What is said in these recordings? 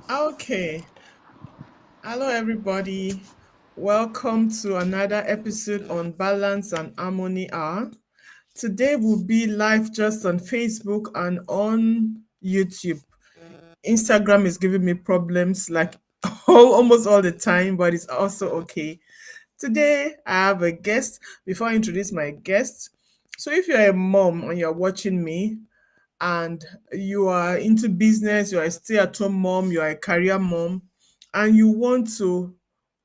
Okay. Hello, everybody. Welcome to another episode on Balance and Harmony Hour. Today will be live just on Facebook and on YouTube. Instagram is giving me problems like almost all the time, but it's also okay. Today, I have a guest. Before I introduce my guest, so if you're a mom and you're watching me, and you are into business, you are a stay at home mom, you are a career mom, and you want to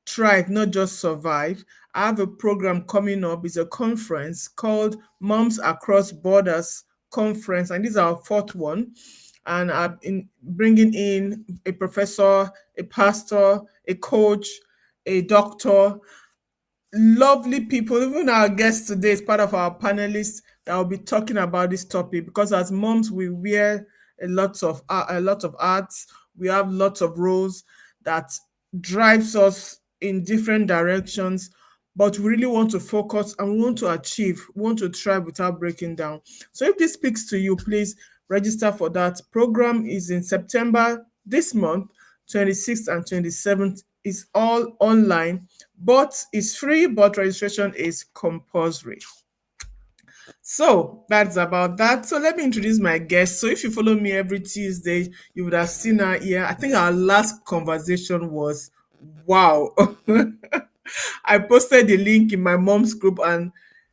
thrive, not just survive, I have a program coming up. It's a conference called Moms Across Borders Conference, and this is our fourth one. And I'm bringing in a professor, a pastor, a coach, a doctor, lovely people. Even our guest today is part of our panelists that will be talking about this topic because as moms we wear a lot of arts. We have lots of roles that drives us in different directions, but we really want to focus and we want to achieve, we want to thrive without breaking down. So if this speaks to you, please register for that. Program is in September this month, 26th and 27th. Is all online, but it's free, but registration is compulsory. So that's about that. So let me introduce my guest. So if you follow me every Tuesday, you would have seen her here. I think our last conversation was wow. I posted the link in my mom's group and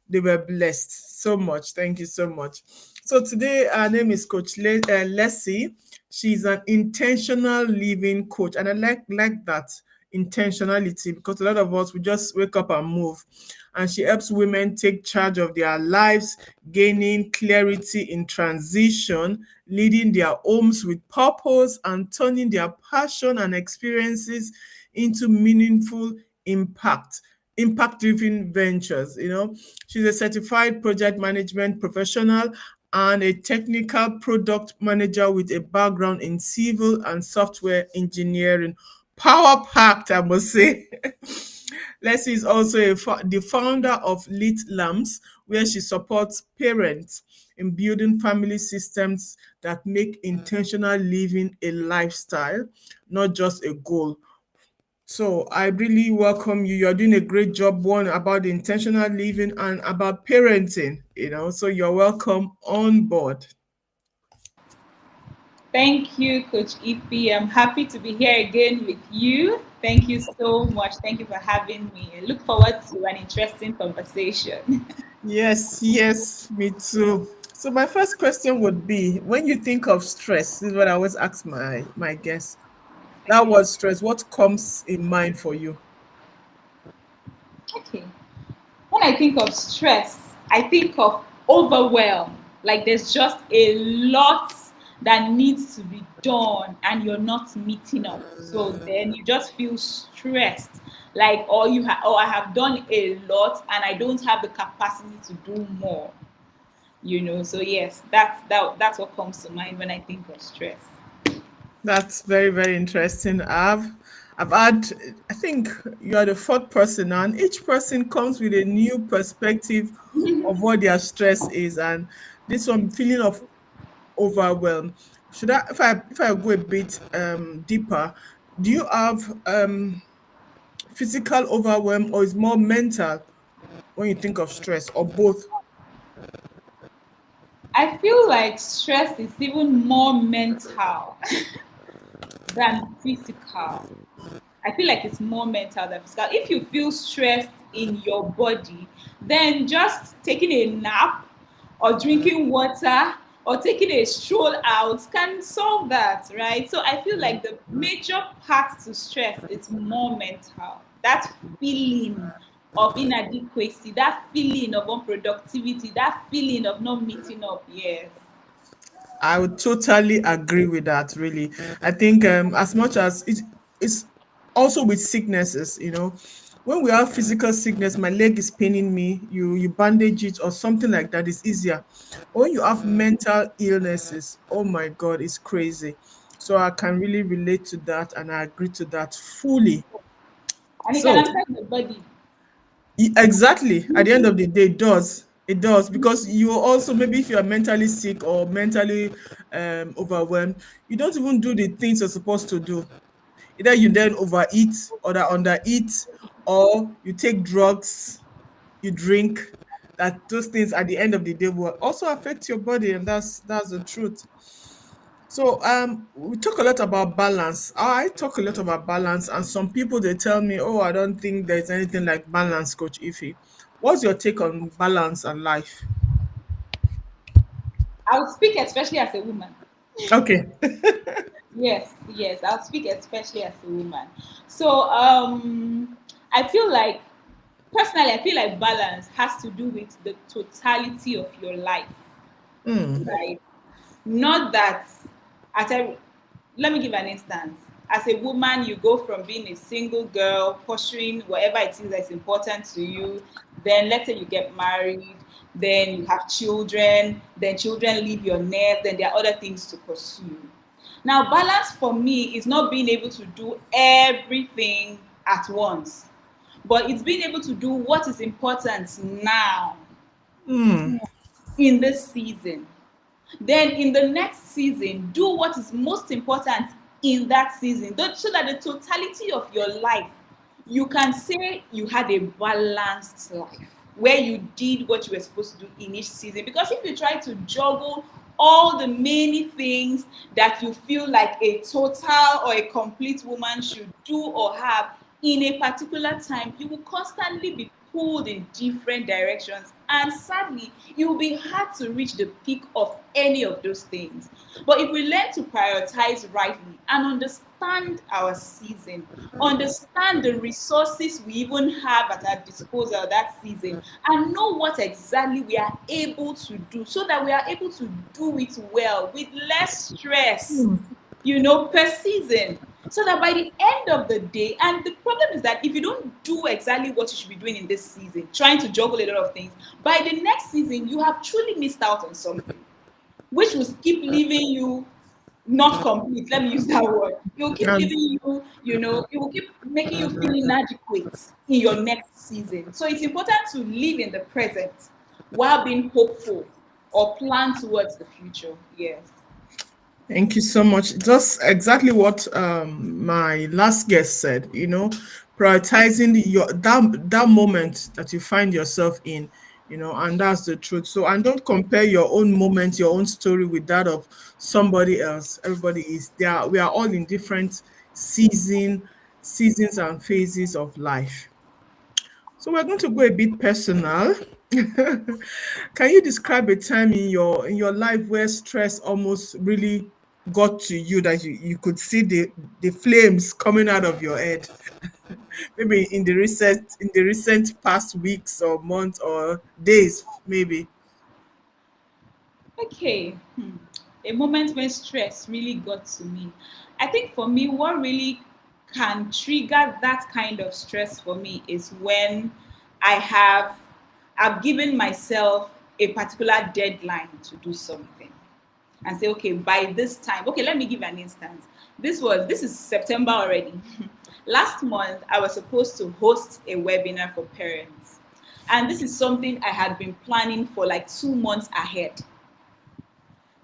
they were blessed so much. Thank you so much. So today, her name is Lesi. She's an intentional living coach, and I like that intentionality because a lot of us we just wake up and move, and she helps women take charge of their lives, gaining clarity in transition, leading their homes with purpose, and turning their passion and experiences into meaningful impact driven ventures. She's a certified project management professional and a technical product manager with a background in civil and software engineering. Power packed, I must say. Leslie is also the founder of Lit Lamps, where she supports parents in building family systems that make intentional living a lifestyle, not just a goal. So I really welcome you. You're doing a great job, one about the intentional living and about parenting. So you're welcome on board. Thank you, Coach Ife. I'm happy to be here again with you. Thank you so much. Thank you for having me. I look forward to an interesting conversation. Yes, yes, me too. So my first question would be, when you think of stress, this is what I always ask my guests. That Okay. word stress, what comes in mind for you? Okay. When I think of stress, I think of overwhelm. Like there's just a lot that needs to be done and you're not meeting up. So then you just feel stressed. Like or I have done a lot and I don't have the capacity to do more. So yes, that's what comes to mind when I think of stress. That's very, very interesting. I've had, I think you are the fourth person now, and each person comes with a new perspective of what their stress is. And this one feeling of overwhelm. Should I if I go a bit deeper, do you have physical overwhelm or is more mental when you think of stress or both? I feel like stress is even more mental than physical. I feel like it's more mental than physical. If you feel stressed in your body, then just taking a nap or drinking water or taking a stroll out can solve that, right? So I feel like the major part to stress is more mental. That feeling of inadequacy, that feeling of unproductivity, that feeling of not meeting up. Yes. I would totally agree with that, really. I think as much as it's also with sicknesses. When we have physical sickness, my leg is paining me, you bandage it or something like that is easier. When you have mental illnesses, oh my God, it's crazy. So I can really relate to that and I agree to that fully. And it can So affect the body. exactly, at the end of the day, it does. It does, because you also, maybe if you are mentally sick or mentally overwhelmed, you don't even do the things you're supposed to do. Either you then overeat or that undereat, or you take drugs, you drink. That those things at the end of the day will also affect your body, and that's the truth. So we talk a lot about balance. I talk a lot about balance, and some people they tell me, "Oh, I don't think there's anything like balance, Coach Ify." What's your take on balance and life? I'll speak especially as a woman. Okay. Yes, yes, I'll speak especially as a woman. So I feel like personally, I feel like balance has to do with the totality of your life, Hmm. right? Not that at a let me give an instance. As a woman, you go from being a single girl, pursuing whatever it is that's important to you. Then let's say you get married, then you have children, then children leave your nest, then there are other things to pursue. Now, balance for me is not being able to do everything at once, but it's being able to do what is important now Hmm. in this season. Then in the next season, do what is most important in that season, so that the totality of your life, you can say you had a balanced life where you did what you were supposed to do in each season. Because if you try to juggle all the many things that you feel like a total or a complete woman should do or have in a particular time, you will constantly be pulled in different directions, and sadly it will be hard to reach the peak of any of those things. But if we learn to prioritize rightly and understand our season, understand the resources we even have at our disposal that season, and know what exactly we are able to do, so that we are able to do it well with less stress, per season. So that by the end of the day, and the problem is that if you don't do exactly what you should be doing in this season, trying to juggle a lot of things, by the next season, you have truly missed out on something, which will keep leaving you not complete. Let me use that word. It will keep And leaving you, it will keep making you feel inadequate in your next season. So it's important to live in the present while being hopeful or plan towards the future. Yes. thank you so much. Just exactly what my last guest said. Prioritizing that moment that you find yourself in. And that's the truth. So, and don't compare your own moment, your own story with that of somebody else. Everybody is there. We are all in different seasons and phases of life. So we're going to go a bit personal. Can you describe a time in your life where stress almost really got to you, that you could see the flames coming out of your head? Maybe in the recent past weeks or months or days, maybe. Okay. A moment when stress really got to me. I think for me, what really can trigger that kind of stress for me is when I have I've given myself a particular deadline to do something, and say, okay, by this time, okay, let me give an instance. This is September already. Last month, I was supposed to host a webinar for parents. And this is something I had been planning for like 2 months ahead.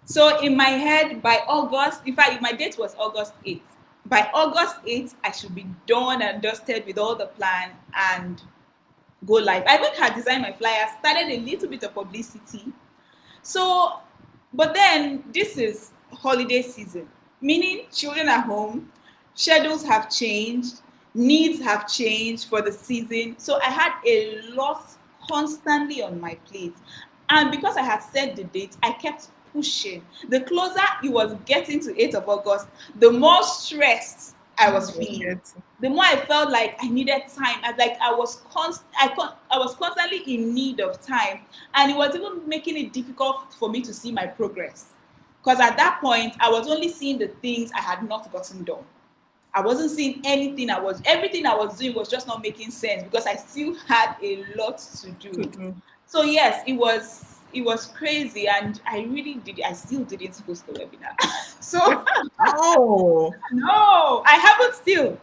So in my head, by August, in fact, my date was August 8th. By August 8th, I should be done and dusted with all the plan and go live. I even had designed my flyer, started a little bit of publicity. So, but then this is holiday season, meaning children are home, schedules have changed, needs have changed for the season. So I had a lot constantly on my plate. And because I had set the date, I kept pushing. The closer it was getting to 8th of August, the more stressed I was feeling. The more I felt like I needed time. I was constantly in need of time, and it was even making it difficult for me to see my progress. Because at that point, I was only seeing the things I had not gotten done. I wasn't seeing everything I was doing was just not making sense because I still had a lot to To do. do. So yes, it was crazy, and I still didn't host the webinar. So Oh, no, I haven't still.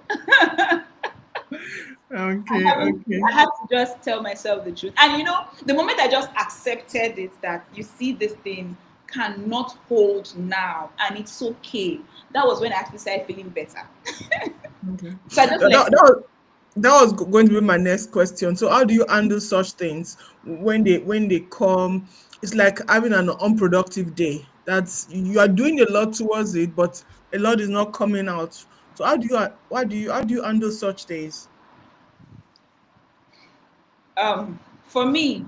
Okay, okay. I had to just tell myself the truth. And the moment I just accepted it, that you see this thing cannot hold now and it's okay, that was when I actually started feeling better. Okay. So I just That, let that, it. that was, that was going to be my next question. So how do you handle such things when they come? It's like having an unproductive day. That's you are doing a lot towards it, but a lot is not coming out. So how do you handle such days? For me,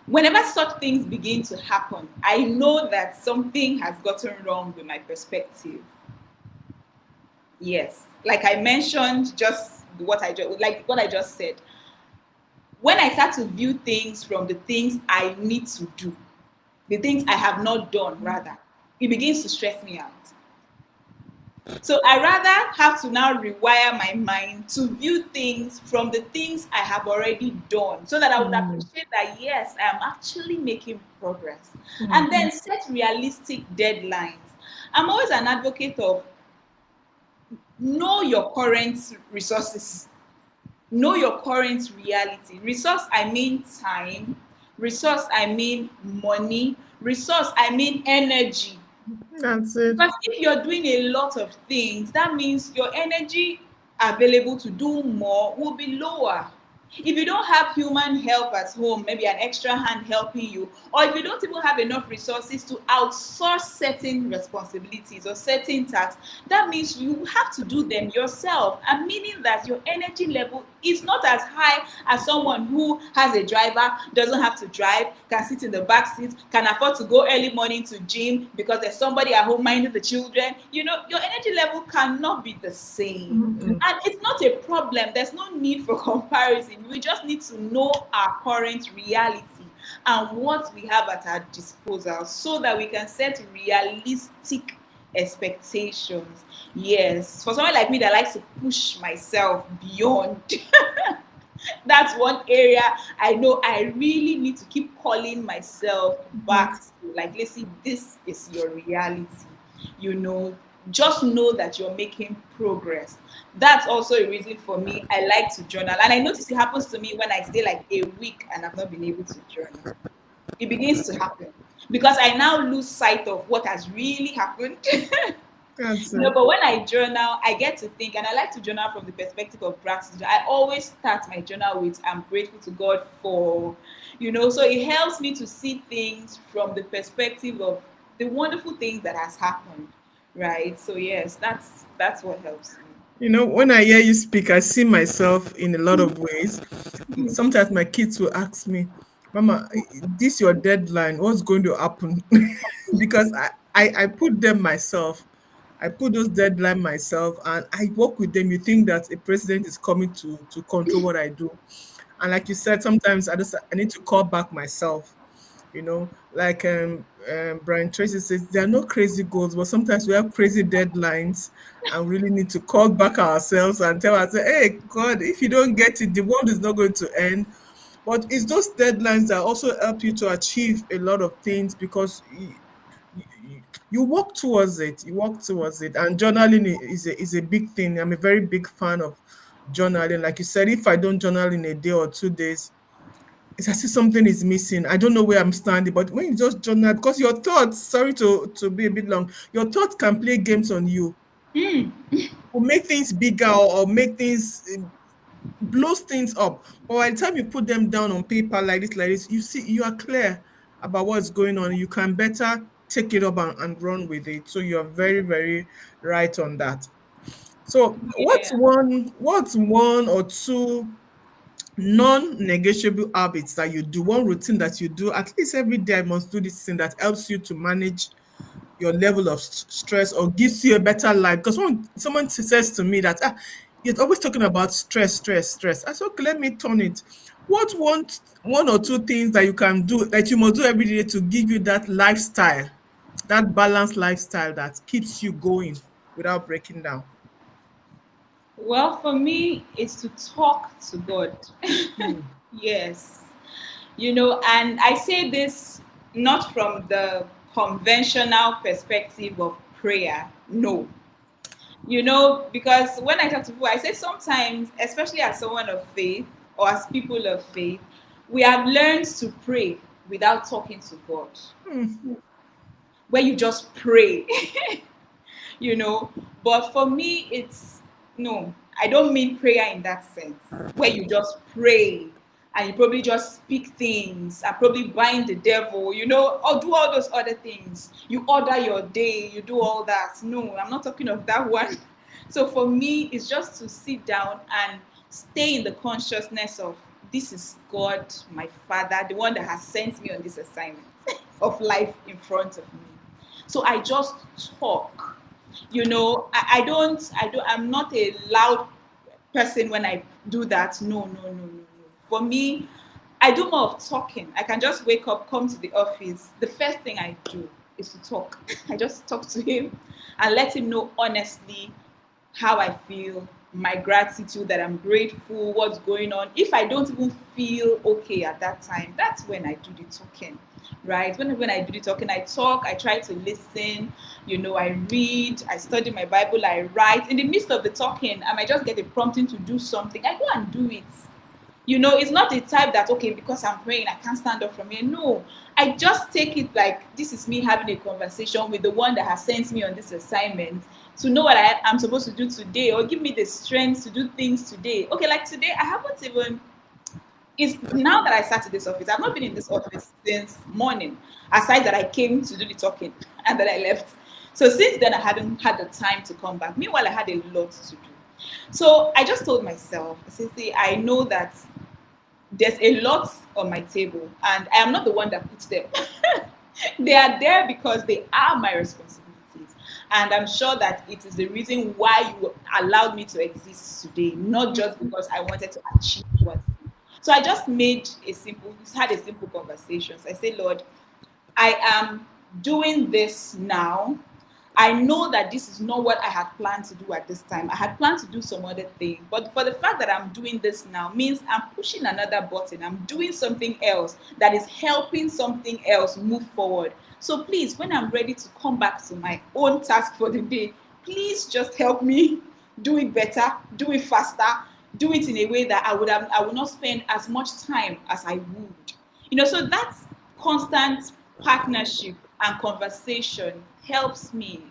whenever such things begin to happen, I know that something has gotten wrong with my perspective. Yes, like I mentioned, just what I just said. When I start to view things from the things I need to do, the things I have not done, rather, it begins to stress me out. So I rather have to now rewire my mind to view things from the things I have already done, so that I would Mm, appreciate that yes, I am actually making progress. And mm, then set realistic deadlines. I'm always an advocate of know your current resources, know your current reality. Resource, I mean time. Resource, I mean money. Resource, I mean energy. that's it. Because if you're doing a lot of things, that means your energy available to do more will be lower. If you don't have human help at home, maybe an extra hand helping you, or if you don't even have enough resources to outsource certain responsibilities or certain tasks, that means you have to do them yourself. And meaning that your energy level is not as high as someone who has a driver, doesn't have to drive, can sit in the back seat, can afford to go early morning to gym because there's somebody at home minding the children. Your energy level cannot be the same. Mm, And it's not a problem. There's no need for comparison. We just need to know our current reality and what we have at our disposal so that we can set realistic expectations. Yes, for someone like me that likes to push myself beyond, that's one area I know I really need to keep calling myself back yes. to. Like, listen, this is your reality. You know, just know that you're making progress. That's also a reason for me. I like to journal. And I notice it happens to me when I stay like a week and I've not been able to journal. It begins to happen because I now lose sight of what has really happened. That's it. But when I journal, I get to think, and I like to journal from the perspective of gratitude. I always start my journal with I'm grateful to God for, so it helps me to see things from the perspective of the wonderful things that has happened, right? So yes, that's what helps me. When I hear you speak, I see myself in a lot of ways. Sometimes my kids will ask me, Mama, this your deadline, what's going to happen? Because I put them myself. I put those deadline myself and I work with them. You think that a president is coming to control what I do. And like you said, sometimes I need to call back myself. Like Brian Tracy says, there are no crazy goals, but sometimes we have crazy deadlines and we really need to call back ourselves and tell ourselves, hey, God, if you don't get it, the world is not going to end. But it's those deadlines that also help you to achieve a lot of things because you work towards it. You work towards it. And journaling is a big thing. I'm a very big fan of journaling. Like you said, if I don't journal in a day or 2 days, it's as if something is missing. I don't know where I'm standing, but when you just journal, because your thoughts, sorry to be a bit long, your thoughts can play games on you, Mm, will make things bigger or make things blows things up. But by the time you put them down on paper like this, you see you are clear about what's going on. You can better take it up and run with it. So you're very, very right on that. So what's yeah. one or two non-negotiable habits that you do, one routine that you do at least every day? I must do this thing that helps you to manage your level of stress or gives you a better life. Because when someone says to me that you're always talking about stress, stress, stress, I said, okay, let me turn it. What one or two things that you can do that you must do every day to give you that lifestyle, that balanced lifestyle that keeps you going without breaking down? Well, for me, it's to talk to God. Hmm. Yes. And I say this not from the conventional perspective of prayer. No. Because when I talk to people, I say sometimes, especially as someone of faith or as people of faith, we have learned to pray without talking to God, Hmm. where you just pray. you know. But for me, it's no, I don't mean prayer in that sense, where you just pray and you probably just speak things and probably bind the devil, or do all those other things. You order your day, you do all that. No, I'm not talking of that one. So for me, it's just to sit down and stay in the consciousness of this is God, my Father, the one that has sent me on this assignment of life in front of me. So I just talk. I'm not a loud person when I do that. No, no, no, no, no. For me, I do more of talking. I can just wake up, come to the office. The first thing I do is to talk. I just talk to him and let him know honestly how I feel, my gratitude, that I'm grateful, what's going on. If I don't even feel okay at that time, that's when I do the talking, right? When I do the talking, I talk, I try to listen, I read, I study my Bible, I write. In the midst of the talking, I might just get a prompting to do something. I go and do it. It's not the type that, okay, because I'm praying, I can't stand up from here. No, I just take it like this is me having a conversation with the one that has sent me on this assignment to know what I'm supposed to do today, or give me the strength to do things today. Okay, like today, I haven't even, it's now that I started this office, I've not been in this office since morning, aside that I came to do the talking and then I left. So since then, I hadn't had the time to come back. Meanwhile, I had a lot to do. So I just told myself, I said, see, I know that there's a lot on my table, and I am not the one that puts them. They are there because they are my responsibilities. And I'm sure that it is the reason why you allowed me to exist today, not just because I wanted to achieve one thing. So I just had a simple conversation. So I said, Lord, I am doing this now. I know that this is not what I had planned to do at this time. I had planned to do some other thing. But for the fact that I'm doing this now means I'm pushing another button. I'm doing something else that is helping something else move forward. So please, when I'm ready to come back to my own task for the day, please just help me do it better, do it faster, do it in a way that I would not spend as much time as I would. So that's constant partnership and conversation helps me.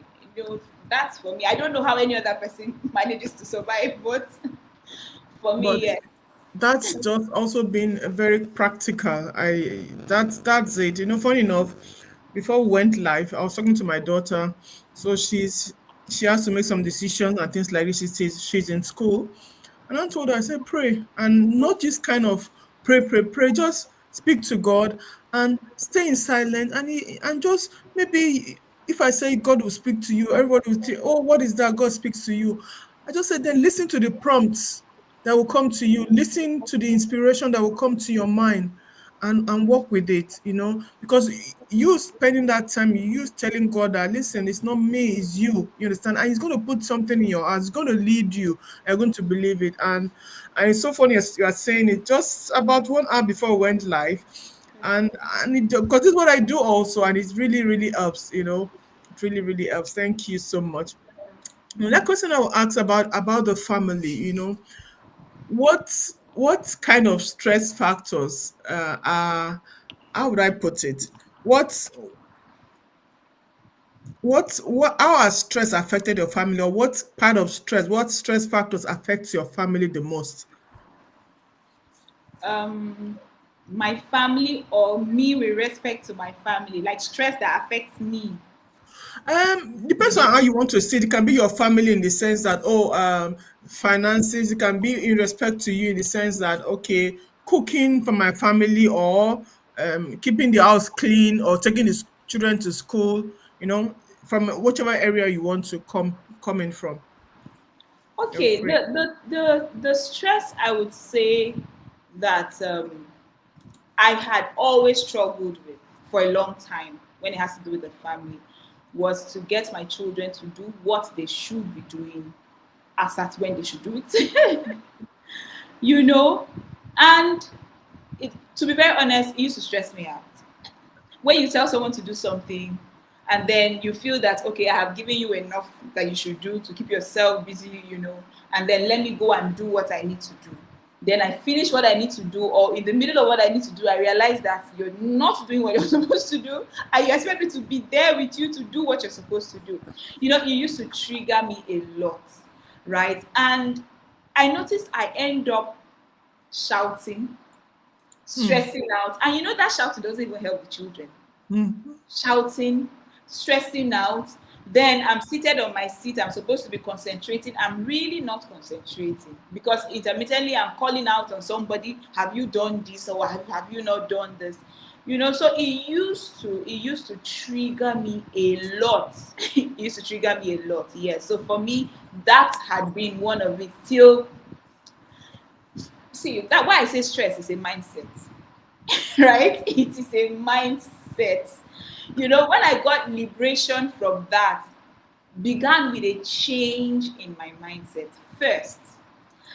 That's for me. I don't know how any other person manages to survive, but for me, But yeah. that's just also been very practical. That's it. Funny enough, before we went live, I was talking to my daughter. So she has to make some decisions and things like this. She says she's in school. And I told her, I said, pray. And not just kind of pray, pray, pray. Just speak to God and stay in silence. And just maybe if I say God will speak to you, everybody will say, oh, what is that? God speaks to you. I just said, then listen to the prompts that will come to you. Listen to the inspiration that will come to your mind and work with it, because you spending that time, you telling God that, listen, it's not me, it's you understand? And he's going to put something in your heart, it's going to lead you, and you're going to believe it. And it's so funny as you are saying it just about 1 hour before we went live. And because this is what I do also, and it really, really helps. It really, really helps. Thank you so much. Now, that question I will ask about the family. What kind of stress factors are, how would I put it? What what how has stress affected your family, or what stress factors affects your family the most? Um, my family or me with respect to my family, like stress that affects me. Depends on how you want to see it. It can be your family in the sense that, finances. It can be in respect to you in the sense that, okay, cooking for my family, or keeping the house clean, or taking the children to school. From whichever area you want to come in from. You're Okay, free. the stress I would say that I had always struggled with for a long time when it has to do with the family was to get my children to do what they should be doing as at when they should do it. you know, and to be very honest, it used to stress me out. When you tell someone to do something and then you feel that, okay, I have given you enough that you should do to keep yourself busy, and then let me go and do what I need to do. Then I finish what I need to do, or in the middle of what I need to do, I realize that you're not doing what you're supposed to do, and you expect me to be there with you to do what you're supposed to do. It used to trigger me a lot, right? And I noticed I end up shouting, stressing out, and that shouting doesn't even help the children. Mm. Shouting, stressing out. Then I'm seated on my seat. I'm supposed to be concentrating. I'm really not concentrating because intermittently I'm calling out on somebody. Have you done this, or have you not done this? So it used to trigger me a lot. It used to trigger me a lot. Yes. So for me, that had been one of it. Till see that why I say stress is a mindset. Right? It is a mindset. When I got liberation from that, began with a change in my mindset first.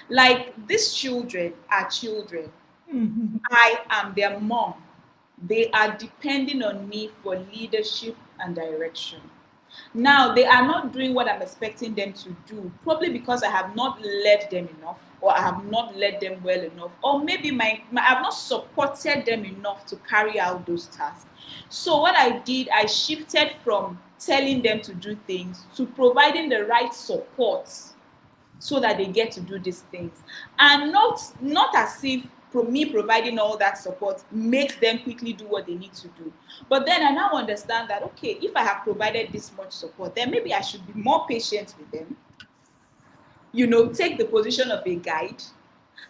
Like, these children are children. I am their mom. They are depending on me for leadership and direction. Now, they are not doing what I'm expecting them to do, probably because I have not led them enough, or I have not led them well enough, or maybe I have not supported them enough to carry out those tasks. So, what I did, I shifted from telling them to do things to providing the right support so that they get to do these things, and not as if me providing all that support makes them quickly do what they need to do. But then I now understand that, okay, if I have provided this much support, then maybe I should be more patient with them, take the position of a guide,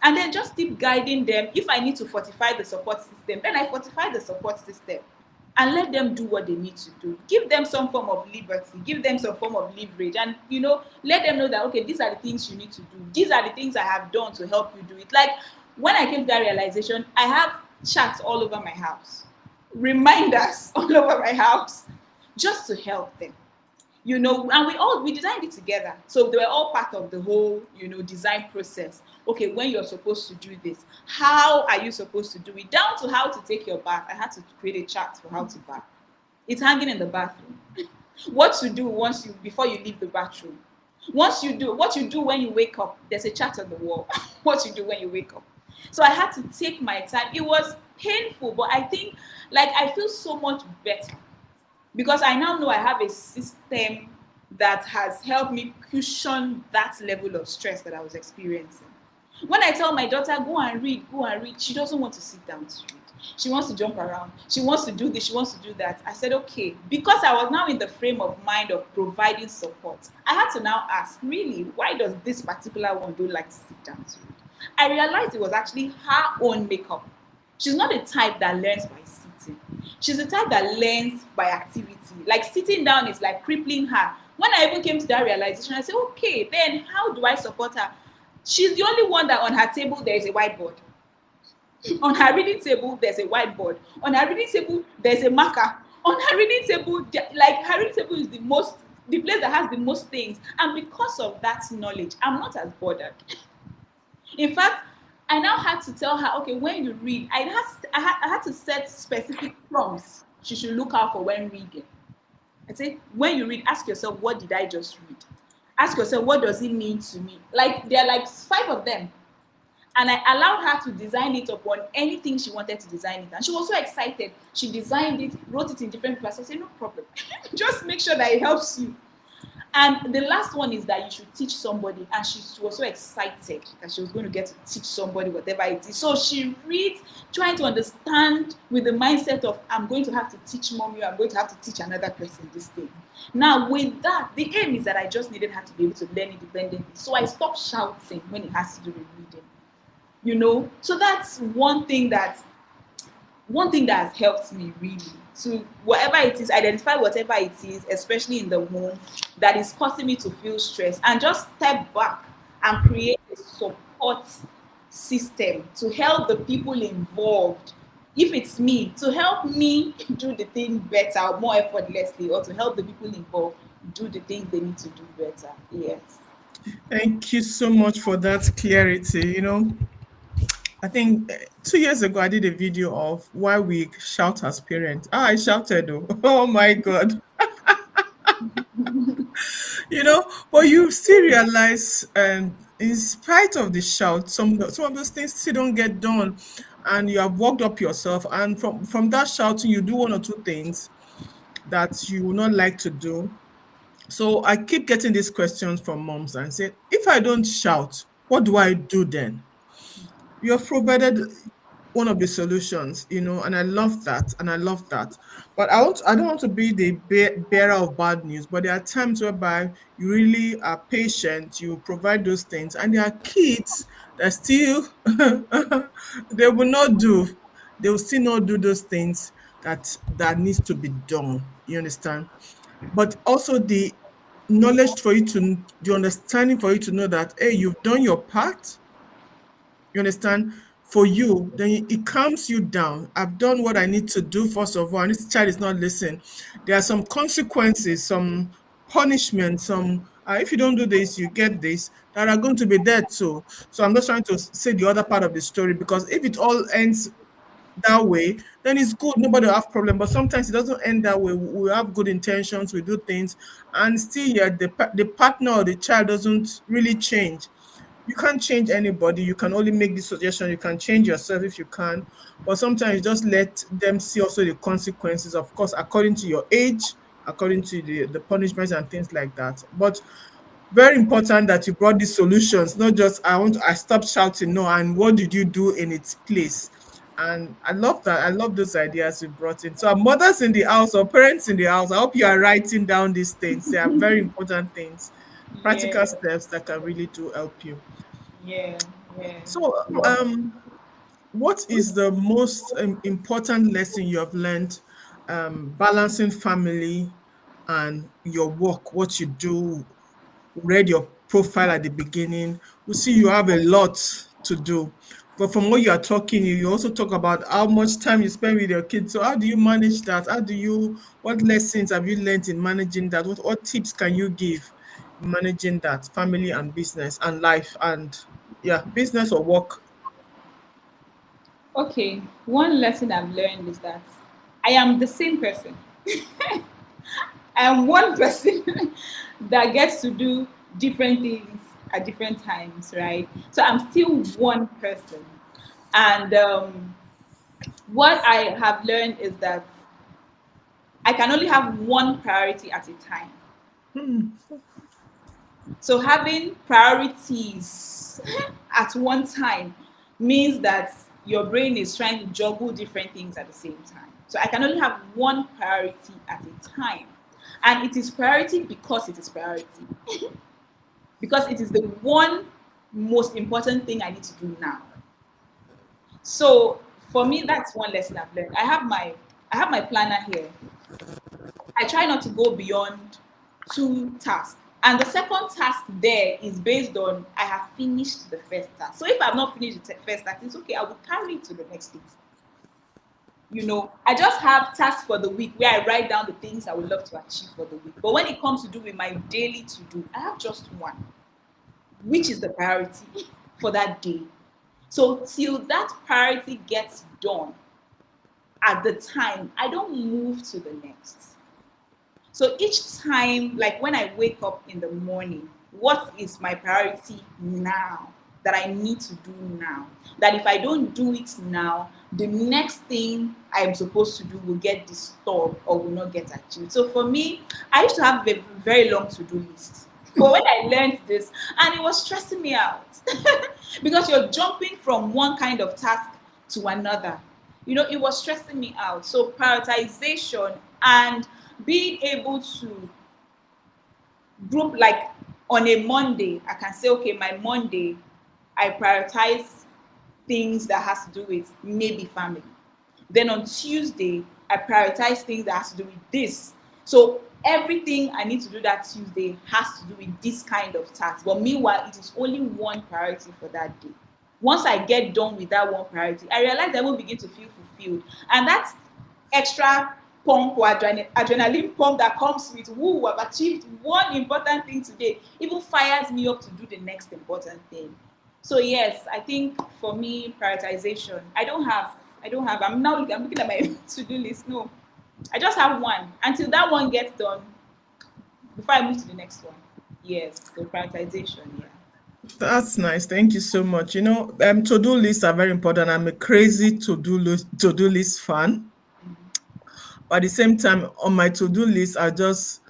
and then just keep guiding them. If I need to fortify the support system, then I fortify the support system and let them do what they need to do. Give them some form of liberty, give them some form of leverage, and let them know that, okay, these are the things you need to do. These are the things I have done to help you do it. Like, when I came to that realization, I have chats all over my house, reminders all over my house, just to help them. And we designed it together, so they were all part of the whole design process. Okay, when you're supposed to do this, how are you supposed to do it, down to how to take your bath. I had to create a chart for how to bath. It's hanging in the bathroom. What to do before you leave the bathroom. What you do when you wake up. There's a chart on the wall. What you do when you wake up. So I had to take my time. It was painful, but I think, like, I feel so much better because I now know I have a system that has helped me cushion that level of stress that I was experiencing. When I tell my daughter, go and read, she doesn't want to sit down to read. She wants to jump around. She wants to do this, she wants to do that. I said, okay, because I was now in the frame of mind of providing support, I had to now ask, really, why does this particular one don't like to sit down to read? I realized it was actually her own makeup. She's not the type that learns by sitting. She's the type that learns by activity. Like, sitting down is like crippling her. When I even came to that realization, I said, okay, then how do I support her? She's the only one that on her table there is a whiteboard. On her reading table, there's a whiteboard. On her reading table, there's a marker. On her reading table, like, her reading table is the place that has the most things. And because of that knowledge, I'm not as bothered. In fact, I now had to tell her, okay, when you read, I had to set specific prompts she should look out for when reading. I say, when you read, ask yourself, what did I just read? Ask yourself, what does it mean to me? Like, there are like 5 of them. And I allowed her to design it upon anything she wanted to design it. And she was so excited. She designed it, wrote it in different places. I said, no problem. Just make sure that it helps you. And the last one is that you should teach somebody. And she was so excited that she was going to get to teach somebody whatever it is. So she reads, trying to understand with the mindset of, I'm going to have to teach mommy, I'm going to have to teach another person this thing. Now, with that, the aim is that I just needed her to be able to learn independently. So I stopped shouting when it has to do with reading. So that's one thing that has helped me really to, whatever it is, identify whatever it is, especially in the home, that is causing me to feel stressed, and just step back and create a support system to help the people involved. If it's me, to help me do the thing better, more effortlessly, or to help the people involved do the things they need to do better. Yes. Thank you so much for that clarity. I think 2 years ago I did a video of why we shout as parents. I shouted, oh, oh my God. But you still realize, in spite of the shout, some of those things still don't get done, and you have worked up yourself, and from that shouting, you do one or two things that you would not like to do. So I keep getting these questions from moms and say, if I don't shout, what do I do then? You have provided one of the solutions, and I love that, and I love that. But I don't want to be the bearer of bad news, but there are times whereby you really are patient, you provide those things, and there are kids that still they will not do, they will still not do those things that needs to be done. You understand? But also knowledge for you to the understanding for you to know that, hey, you've done your part. You understand? For you, then it calms you down. I've done what I need to do, first of all, and this child is not listening. There are some consequences, some punishment, some if you don't do this, you get this, that are going to be there too. So I'm just trying to say the other part of the story, because if it all ends that way, then it's good. Nobody will have problem. But sometimes it doesn't end that way. We have good intentions. We do things, and still, yeah, the partner or the child doesn't really change. You can't change anybody. You can only make the suggestion. You can change yourself if you can, but sometimes you just let them see also the consequences, of course, according to your age, according to the punishments and things like that. But very important that you brought these solutions, not just I stopped shouting, no, and what did you do in its place? And I love that. I love those ideas you brought in. So our mothers in the house or parents in the house, I hope you are writing down these things. They are very important things, Yeah, practical steps that can really do help you. yeah, yeah. So, what is the most important lesson you have learned, balancing family and your work, what you do? Read your profile at the beginning. We see you have a lot to do. But from what you are talking, you also talk about how much time you spend with your kids. So how do you manage that? What lessons have you learned in managing that? What tips can you give in managing that family and business and life and, yeah, business or work? Okay, one lesson I've learned is that I am the same person. I am one person that gets to do different things at different times, right? So I'm still one person. And what I have learned is that I can only have one priority at a time. Hmm. So having priorities at one time means that your brain is trying to juggle different things at the same time. So I can only have one priority at a time. And it is priority because it is priority. Because it is the one most important thing I need to do now. So for me, that's one lesson I've learned. I have my planner here. I try not to go beyond two tasks. And the second task there is based on I have finished the first task. So if I've not finished the first task, it's okay. I will carry it to the next day. I just have tasks for the week where I write down the things I would love to achieve for the week. But when it comes to do with my daily to do, I have just one, which is the priority for that day. So till that priority gets done at the time, I don't move to the next. So each time, like when I wake up in the morning, what is my priority now that I need to do now? That if I don't do it now, the next thing I am supposed to do will get disturbed or will not get achieved. So for me, I used to have a very long to do list. But when I learned this, and it was stressing me out because you're jumping from one kind of task to another. It was stressing me out. So prioritization and being able to group, like on a Monday, I can say, okay, my Monday, I prioritize things that has to do with maybe family. Then on Tuesday, I prioritize things that has to do with this. So everything I need to do that Tuesday has to do with this kind of task. But meanwhile, it is only one priority for that day. Once I get done with that one priority, I realize I will begin to feel fulfilled. And that's extra pump or adrenaline pump that comes with, woo, I've achieved one important thing today, even fires me up to do the next important thing. So yes, I think for me, prioritization, I'm looking at my to-do list. No, I just have one. Until that one gets done, before I move to the next one. Yes, so prioritization, yeah. That's nice. Thank you so much. To-do lists are very important. I'm a crazy to-do list fan. But at the same time, on my to-do list, it's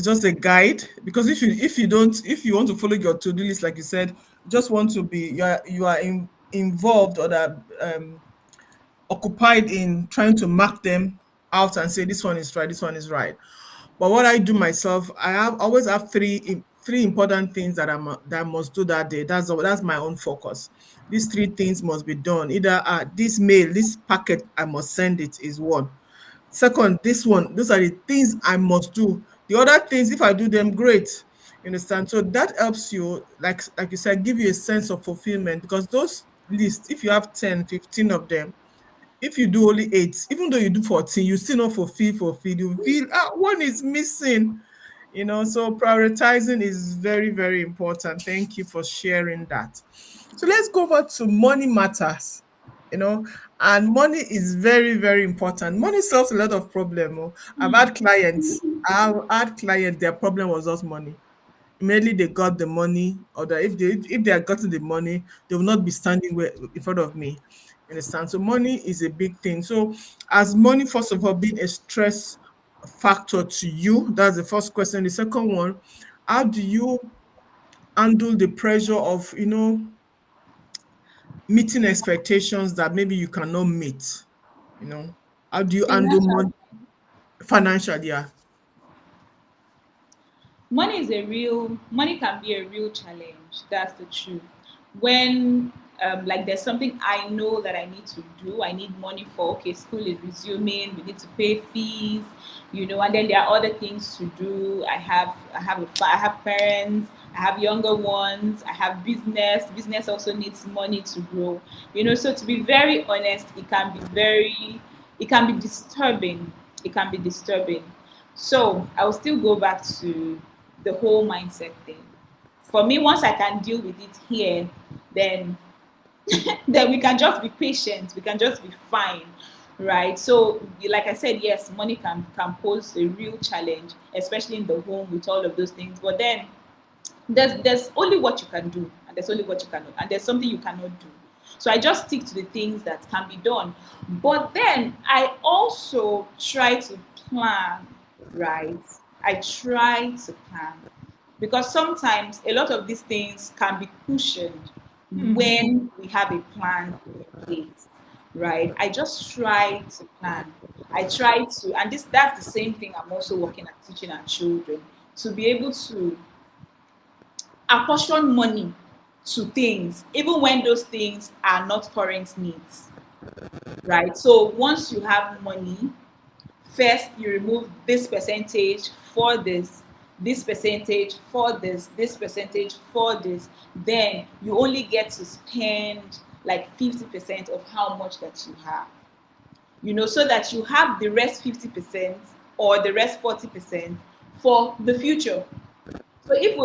just a guide, because if you want to follow your to-do list, like you said, you just want to be involved, or that occupied in trying to mark them out and say this one is right, this one is right. But what I do myself, always have three important things that I must do that day. That's my own focus. These three things must be done. Either this mail, this packet, I must send it, is one. Second, this one, those are the things I must do. The other things, if I do them, great. You understand? So that helps you, like you said, give you a sense of fulfillment, because those lists, if you have 10, 15 of them, if you do only 8, even though you do 14, you still not fulfill. You feel one is missing. So prioritizing is very, very important. Thank you for sharing that. So let's go over to money matters. You know, and money is very, very important. Money solves a lot of problem. Oh. I've had clients, their problem was just money. Immediately they got the money, or that if they had gotten the money, they will not be standing in front of me. You understand? So money is a big thing. So as money, first of all, being a stress factor to you, that's the first question. The second one, how do you handle the pressure of meeting expectations that maybe you cannot meet? You know, how do you handle Financial. financial? Yeah. Money can be a real challenge. That's the truth. When like there's something I know that I need to do, I need money for. Okay, school is resuming, we need to pay fees, and then there are other things to do. I have parents, I have younger ones, I have business also needs money to grow. So to be very honest, it can be disturbing. It can be disturbing. So I will still go back to the whole mindset thing. For me, once I can deal with it here, then then we can just be patient. We can just be fine, right? So, like I said, yes, money can pose a real challenge, especially in the home with all of those things. But then there's only what you can do, and there's only what you cannot, and there's something you cannot do. So I just stick to the things that can be done. But then I also try to plan, right? I try to plan, because sometimes a lot of these things can be cushioned when we have a plan in place, right? I just try to plan. I try to, and that's the same thing I'm also working at teaching our children, to be able to apportion money to things, even when those things are not current needs, right? So once you have money, first you remove this percentage for this percentage for this percentage for this, then you only get to spend like 50% of how much that you have, so that you have the rest 50% or the rest 40% for the future. So if we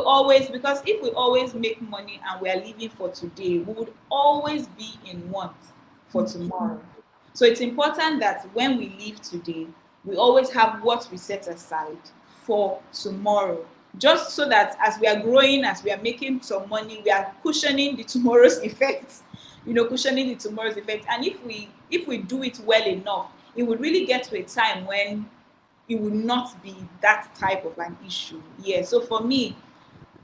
always make money and we are living for today, we would always be in want for tomorrow. So it's important that when we live today, we always have what we set aside for tomorrow. Just so that as we are growing, as we are making some money, we are cushioning the tomorrow's effects. Cushioning the tomorrow's effect. And if we do it well enough, it would really get to a time when it will not be that type of an issue. Yeah. So for me,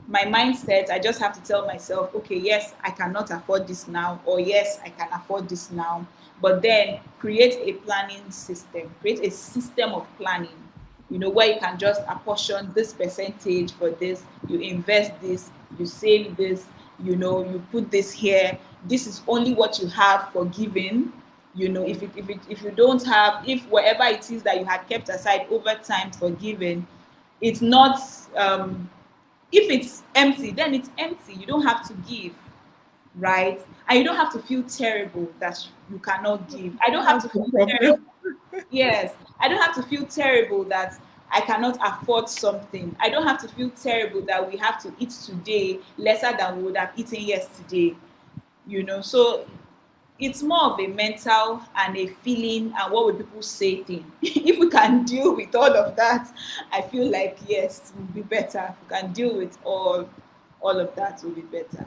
my mindset, I just have to tell myself, okay, yes, I cannot afford this now, or yes, I can afford this now. But then create a planning system, create a system of planning, where you can just apportion this percentage for this, you invest this, you save this, you put this here. This is only what you have for giving. If you don't have, if whatever it is that you had kept aside over time for giving, it's not if it's empty, then it's empty. You don't have to give, right? And you don't have to feel terrible that you cannot give. I don't have That's to the feel terrible. problem. Yes, I don't have to feel terrible that I cannot afford something. I don't have to feel terrible that we have to eat today lesser than we would have eaten yesterday. So it's more of a mental and a feeling and what will people say thing. If we can deal with all of that, I feel like yes, it will be better. If we can deal with all of that, will be better.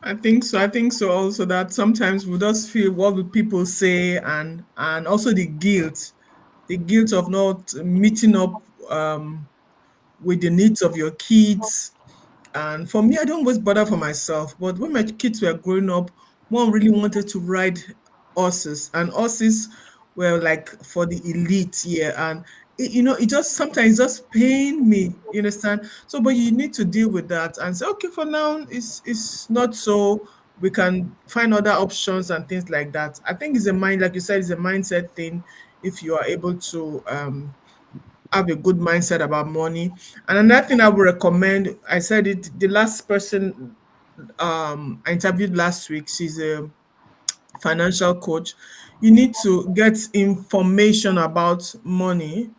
I think so. I think so also that sometimes we just feel what will people say, and also the guilt of not meeting up with the needs of your kids. And for me, I don't always bother for myself. But when my kids were growing up, one really wanted to ride horses, and horses were like for the elite here. And it just sometimes just pain me. You understand? So, but you need to deal with that and say, okay, for now, it's not so. We can find other options and things like that. I think it's a mind, like you said, it's a mindset thing. If you are able to have a good mindset about money. And another thing I would recommend, I said it, the last person I interviewed last week, she's a financial coach. You need to get information about money,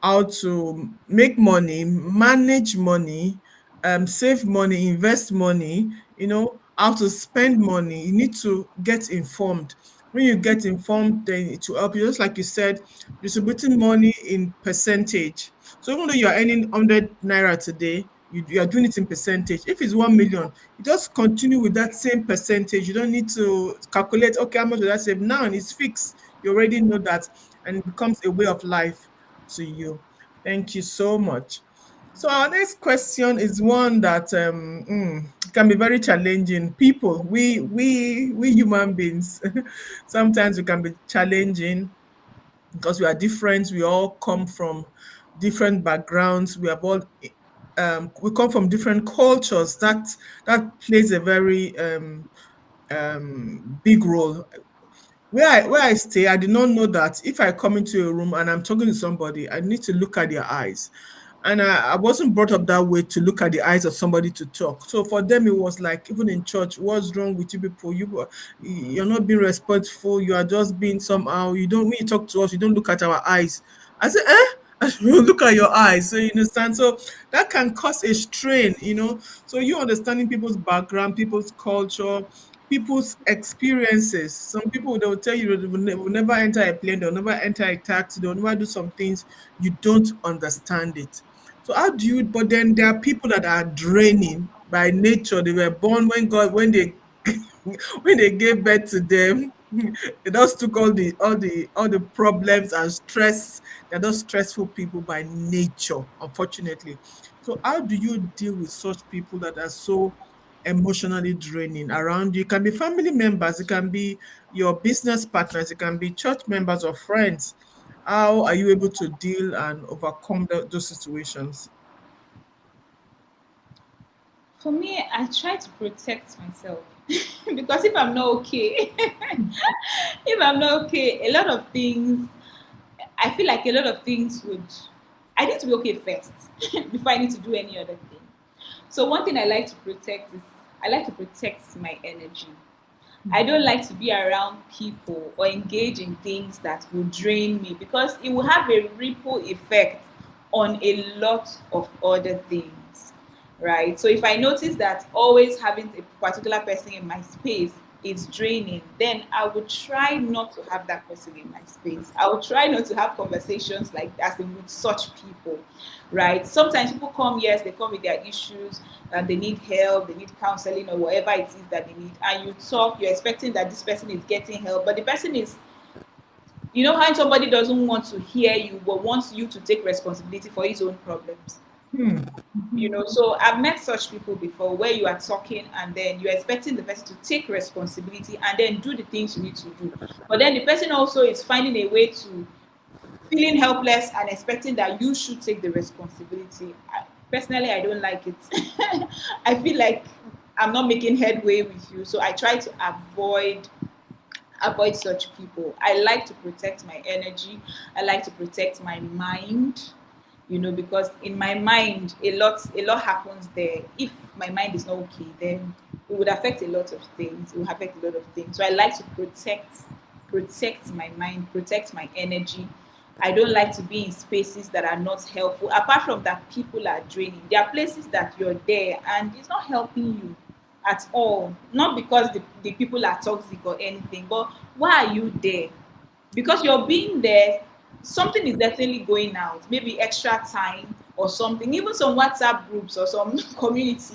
how to make money, manage money, save money, invest money, how to spend money. You need to get informed. When you get informed, then it will help you. Just like you said, distributing money in percentage. So even though you are earning 100 naira today, you are doing it in percentage. If it's 1 million, you just continue with that same percentage. You don't need to calculate, okay, how much will I save? Now it's fixed. You already know that, and it becomes a way of life to you. Thank you so much. So our next question is one that can be very challenging. People, we human beings, sometimes we can be challenging because we are different. We all come from different backgrounds. We have all we come from different cultures. That plays a very big role. Where I stay, I did not know that if I come into a room and I'm talking to somebody, I need to look at their eyes. And I wasn't brought up that way to look at the eyes of somebody to talk. So for them, it was like, even in church, what's wrong with you people? You're not being respectful. You are just being somehow. You don't, when you talk to us, you don't look at our eyes. I said, eh? You look at your eyes. So you understand. So that can cause a strain. So you understanding people's background, people's culture, people's experiences. Some people, they will tell you they will never enter a plane, they'll never enter a taxi, they'll never do some things. You don't understand it. So how do you? But then there are people that are draining by nature. They were born when they when they gave birth to them. They just took all the problems and stress. They're just stressful people by nature, unfortunately. So how do you deal with such people that are so emotionally draining around you? It can be family members, it can be your business partners, it can be church members or friends. How are you able to deal and overcome those situations? For me, I try to protect myself because if I'm not okay, if I'm not okay, a lot of things, I feel like a lot of things would, I need to be okay first before I need to do any other thing. So one thing I like to protect is I like to protect my energy. I don't like to be around people or engage in things that will drain me because it will have a ripple effect on a lot of other things, right? So if I notice that always having a particular person in my space is draining, then I would try not to have that person in my space. I would try not to have conversations like that with such people, right? Sometimes people come, yes, they come with their issues and they need help, they need counseling or whatever it is that they need. And you talk, you're expecting that this person is getting help, but the person is, you know, how somebody doesn't want to hear you but wants you to take responsibility for his own problems. Hmm. So I've met such people before where you are talking and then you're expecting the person to take responsibility and then do the things you need to do. But then the person also is finding a way to feeling helpless and expecting that you should take the responsibility. Personally, I don't like it. I feel like I'm not making headway with you. So I try to avoid such people. I like to protect my energy. I like to protect my mind, because in my mind a lot happens there. If my mind is not okay, then it would affect a lot of things. It will affect a lot of things. So I like to protect my mind, protect my energy. I don't like to be in spaces that are not helpful. Apart from that, people are draining. There are places that you're there and it's not helping you. at all. Not because the people are toxic or anything, but why are you there? Because you're being there, something is definitely going out, maybe extra time or something, even some WhatsApp groups or some communities.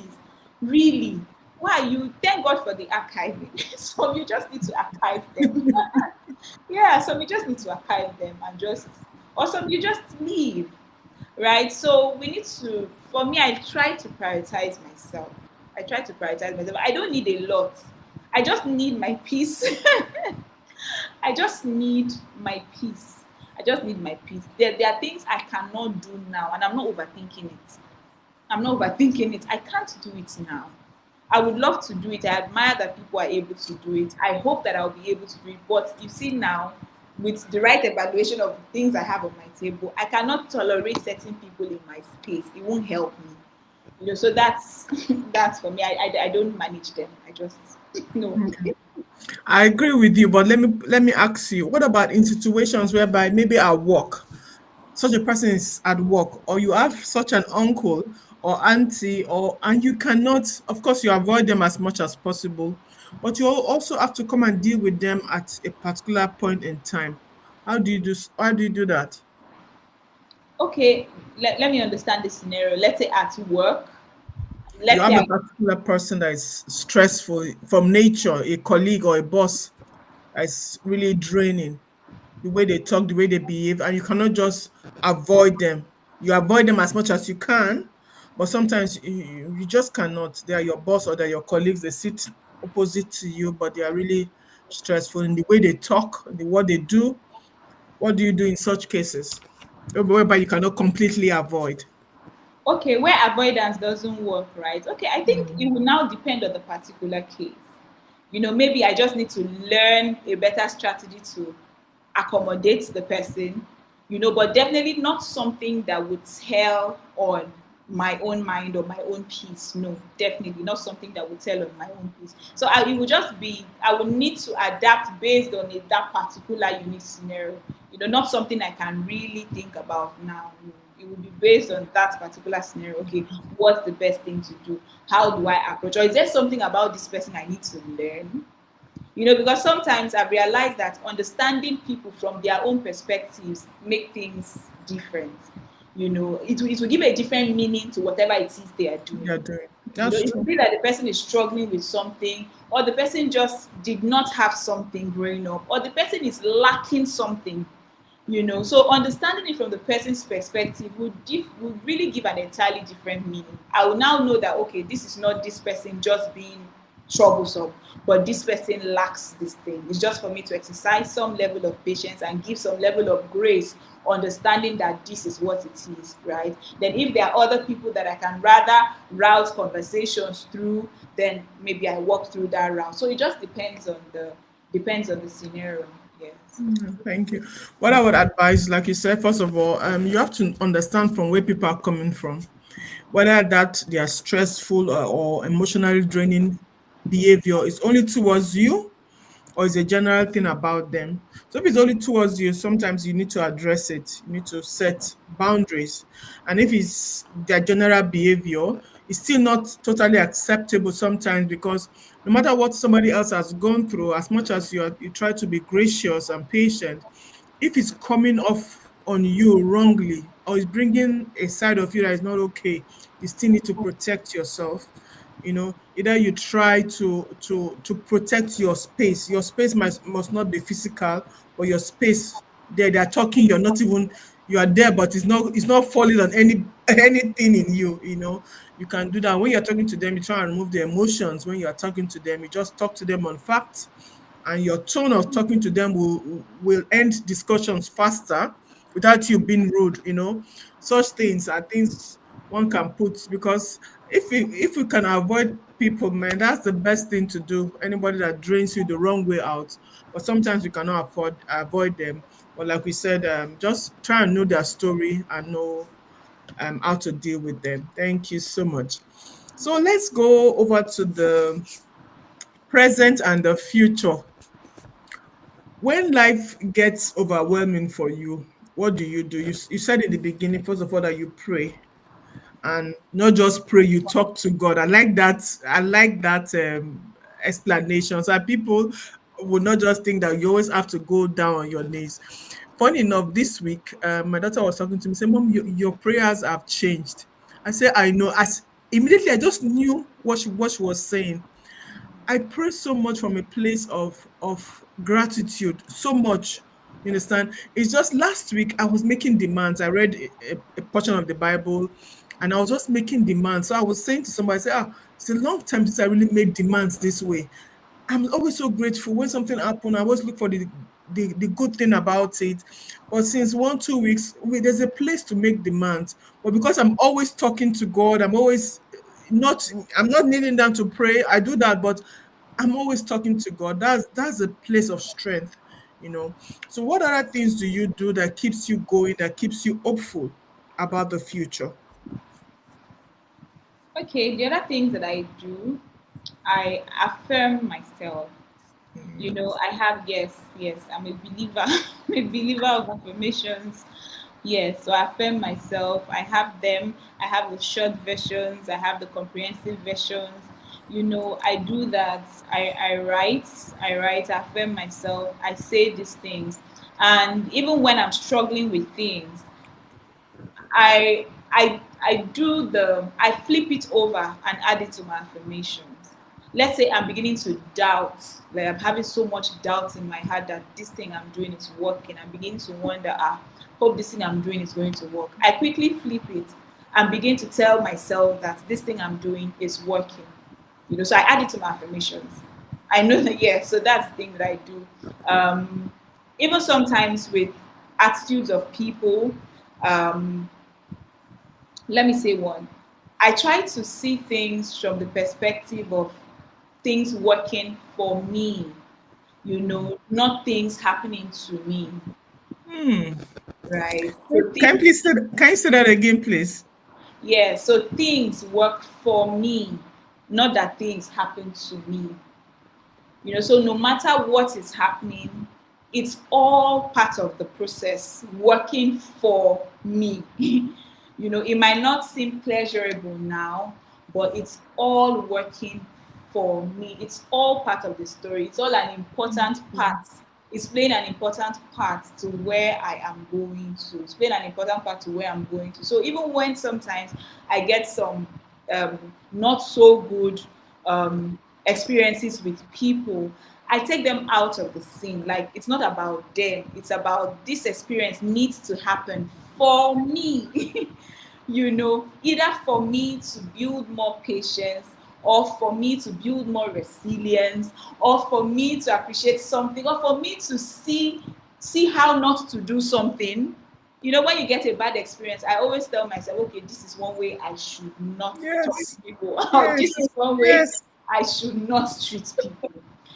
Really, why are you? Thank God for the archiving. So you just need to archive them. Yeah, so we just need to archive them and just, or some you just leave, right? So we need to, for me, I try to prioritize myself. I try to prioritize myself. I don't need a lot. I just need my peace. I just need my peace. I just need my peace. There are things I cannot do now, and I'm not overthinking it. I'm not overthinking it. I can't do it now. I would love to do it. I admire that people are able to do it. I hope that I'll be able to do it. But you see now, with the right evaluation of things I have on my table, I cannot tolerate certain people in my space. It won't help me. So that's that's for me. I don't manage them. I just no. I agree with you, but let me ask you, what about in situations whereby maybe at work, such a person is at work, or you have such an uncle or auntie, or and you cannot, of course, you avoid them as much as possible, but you also have to come and deal with them at a particular point in time. How do you do that? Okay, let me understand the scenario. Let's say at work. You Let's say have a I particular person that is stressful from nature, a colleague or a boss that's really draining, the way they talk, the way they behave, and you cannot just avoid them. You avoid them as much as you can, but sometimes you just cannot. They are your boss or they're your colleagues. They sit opposite to you, but they are really stressful in the way they talk, the what they do. What do you do in such cases? Whereby you cannot completely avoid. okay, where avoidance doesn't work, right? Okay, I think it will now depend on the particular case. Maybe I just need to learn a better strategy to accommodate the person, but definitely not something that would tell on my own mind or my own peace. No, definitely not something that would tell on my own peace. So it would just be, I would need to adapt based on that particular unique scenario. Not something I can really think about now. No. It would be based on that particular scenario. Okay, what's the best thing to do? How do I approach? Or is there something about this person I need to learn? Because sometimes I've realized that understanding people from their own perspectives make things different. It will give a different meaning to whatever it is they are doing. You're doing. That's It true. could be that the person is struggling with something, or the person just did not have something growing up, or the person is lacking something. So understanding it from the person's perspective would really give an entirely different meaning. I will now know that, okay, this is not this person just being troublesome, but this person lacks this thing. It's just for me to exercise some level of patience and give some level of grace, understanding that this is what it is, right? Then if there are other people that I can rather route conversations through, then maybe I walk through that route. So it just depends on the scenario. Yes. Thank you. What I would advise, like you said, first of all, you have to understand from where people are coming from, whether that they are stressful or emotionally draining behavior is only towards you or is a general thing about them. So if it's only towards you, sometimes you need to address it. You need to set boundaries. And if it's their general behavior, it's still not totally acceptable sometimes because no matter what somebody else has gone through, as much as you try to be gracious and patient, if it's coming off on you wrongly or it's bringing a side of you that is not okay, you still need to protect yourself. Either you try to protect your space. Your space must not be physical, but your space there, they are talking, you're not even, you are there, but it's not falling on anything in you. You can do that when you're talking to them. You try and remove the emotions. When you're talking to them, you just talk to them on facts, and your tone of talking to them will end discussions faster without you being rude. Such things are things one can put, because if you can avoid people, man, that's the best thing to do. Anybody that drains you the wrong way out, but sometimes you cannot avoid them. But like we said, just try and know their story and know how to deal with them. Thank you so much. So let's go over to the present and the future. When life gets overwhelming for you, what do? You said in the beginning, first of all, that you pray. and not just pray, you talk to God. I like that. I like that explanation, so that people would not just think that you always have to go down on your knees. Funny enough, this week my daughter was talking to me, say, "Mom, your prayers have changed." I said, "I know." As immediately I just knew what she was saying. I pray so much from a place of gratitude, so much. You understand? It's just last week I was making demands. I read a portion of the Bible, and I was just making demands. So I was saying to somebody, I said, "Ah, it's a long time since I really made demands this way." I'm always so grateful when something happens. I always look for the good thing about it. But since 1 2 weeks, there's a place to make demands. But because I'm always talking to God, not I'm not kneeling down to pray. I do that, but I'm always talking to God. That's a place of strength, you know. So what other things do you do that keeps you going, that keeps you hopeful about the future? Okay, the other things that I do, I affirm myself. You know, I have, yes, I'm a believer, I'm a believer of affirmations. Yes, so I affirm myself. I have them. I have the short versions. I have the comprehensive versions. You know, I do that. I affirm myself. I say these things. And even when I'm struggling with things, I flip it over and add it to my affirmations. Let's say I'm beginning to doubt, like I'm having so much doubt in my heart that this thing I'm doing is working. I'm beginning to wonder, hope this thing I'm doing is going to work. I quickly flip it and begin to tell myself that this thing I'm doing is working. You know, so I add it to my affirmations. I know that, yeah, so that's the thing that I do. Um, Even sometimes with attitudes of people, um, let me say one. I try to see things from the perspective of things working for me, you know, not things happening to me, Hmm. right? So Can things, please can you say that again, please? yeah, so things work for me, not that things happen to me. You know, so no matter what is happening, it's all part of the process working for me. You know, it might not seem pleasurable now, but it's all working for me. It's all part of the story. It's all an important part. It's playing an important part to where I am going to. It's playing an important part to where I'm going to. So even when sometimes I get some not so good experiences with people, I take them out of the scene. Like it's not about them, it's about this experience needs to happen for me. You know, either for me to build more patience, or for me to build more resilience, or for me to appreciate something, or for me to see how not to do something. You know, when you get a bad experience, I always tell myself, okay, this is one way I should not talk Yes. to people, or this is Yes. one way Yes. I should not treat people.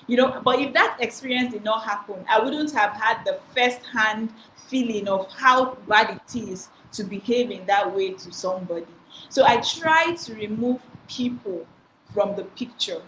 You know, but if that experience did not happen, I wouldn't have had the first hand feeling of how bad it is to behave in that way to somebody. So I try to remove people from the picture.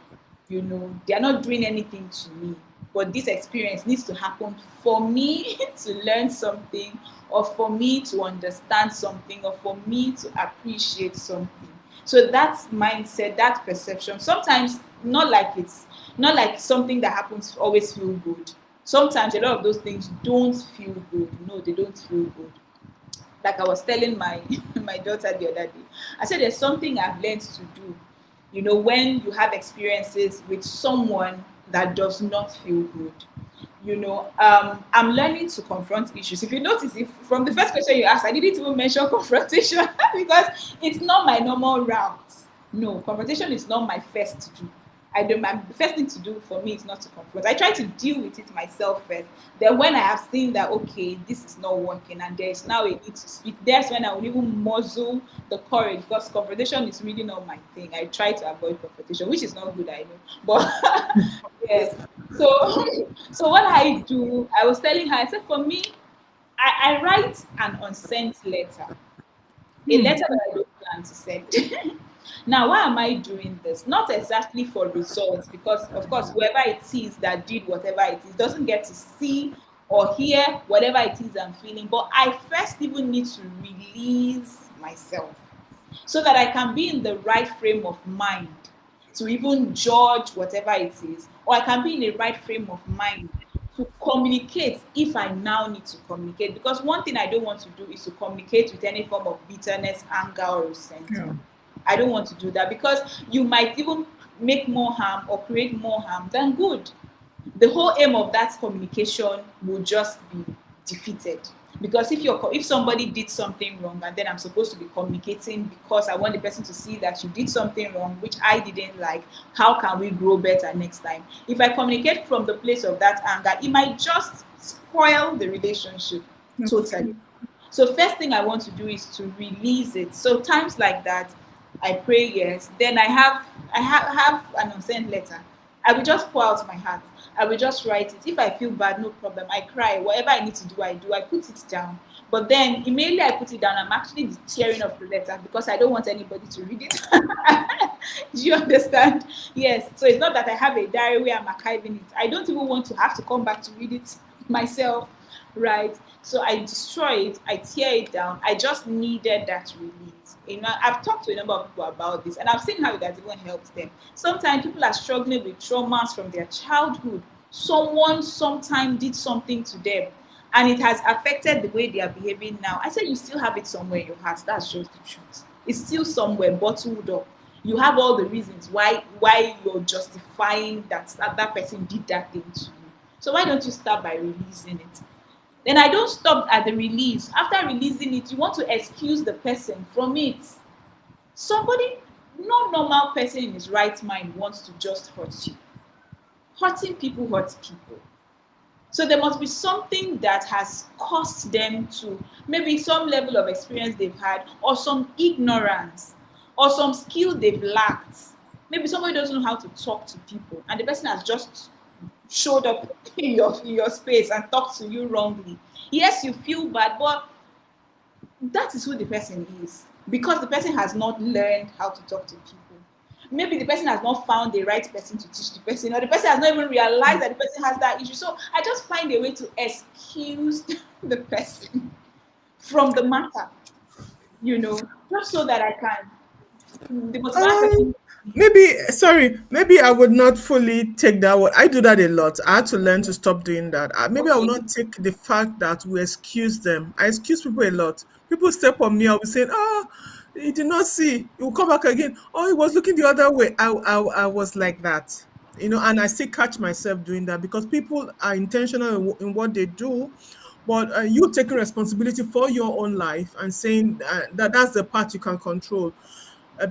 You know, they are not doing anything to me, but this experience needs to happen for me to learn something, or for me to understand something, or for me to appreciate something. So that mindset, that perception, sometimes not like something that happens to always feel good. Sometimes a lot of those things don't feel good. No, they don't feel good. Like I was telling my my daughter the other day, I said there's something I've learned to do. You know, when you have experiences with someone that does not feel good, you know, I'm learning to confront issues. If you notice, if from the first question you asked, I didn't even mention confrontation because it's not my normal route. No, confrontation is not my first to do. I do my the first thing to do for me is not to confront. I try to deal with it myself first. Then when I have seen that okay, this is not working and there is now a need to speak, that's when I will even muzzle the courage because confrontation is really not my thing. I try to avoid confrontation, which is not good, I know. But yes. So so what I do, I was telling her, I said for me, I write an unsent letter, a letter that I don't plan to send. Now, why am I doing this? Not exactly for results, because of course, whoever it is that did whatever it is doesn't get to see or hear whatever it is I'm feeling. But I first even need to release myself. so that I can be in the right frame of mind to even judge whatever it is, or I can be in the right frame of mind to communicate if I now need to communicate. Because one thing I don't want to do is to communicate with any form of bitterness, anger, or Yeah. resentment. I don't want to do that because you might even make more harm or create more harm than good. The whole aim of that communication will just be defeated. Because if somebody did something wrong and then I'm supposed to be communicating because I want the person to see that you did something wrong which I didn't like, how can we grow better next time? If I communicate from the place of that anger, it might just spoil the relationship That's totally. true. So first thing I want to do is to release it. So times like that, I pray yes. Then I have an unsent letter. I will just pour out my heart. I will just write it. If I feel bad, no problem. I cry. Whatever I need to do, I do. I put it down. But then immediately I put it down, I'm actually tearing up the letter because I don't want anybody to read it. Do you understand? Yes. So it's not that I have a diary where I'm archiving it. I don't even want to have to come back to read it myself, right? So I destroy it, I tear it down. I just needed that release. I've talked to a number of people about this, and I've seen how it has even helped them. Sometimes people are struggling with traumas from their childhood. Someone sometime did something to them, and it has affected the way they are behaving now. I said you still have it somewhere in your heart. That's just the truth. It's still somewhere bottled up. You have all the reasons why you're justifying that person did that thing to you. So why don't you start by releasing it? Then I don't stop at the release. After releasing it, you want to excuse the person from it. Somebody, no normal person in his right mind wants to just hurt you. Hurting people hurt people. So there must be something that has caused them to, maybe some level of experience they've had, or some ignorance, or some skill they've lacked. Maybe somebody doesn't know how to talk to people, and the person has just showed up in your space and talked to you wrongly. Yes, you feel bad, but that is who the person is because the person has not learned how to talk to people. Maybe the person has not found the right person to teach the person, or the person has not even realized that the person has that issue. So I just find a way to excuse the person from the matter, just so that I can. The most important Um, person. maybe sorry, maybe I would not fully take that one. I do that a lot. I had to learn to stop doing that. Maybe I will Okay. not take the fact that we excuse them. I excuse people a lot. People step on me, I'll be saying, "Oh, he did not see. He will come back again. Oh, he was looking the other way." I was like that, and I still catch myself doing that because people are intentional in what they do. But you taking responsibility for your own life and saying that that's the part you can control,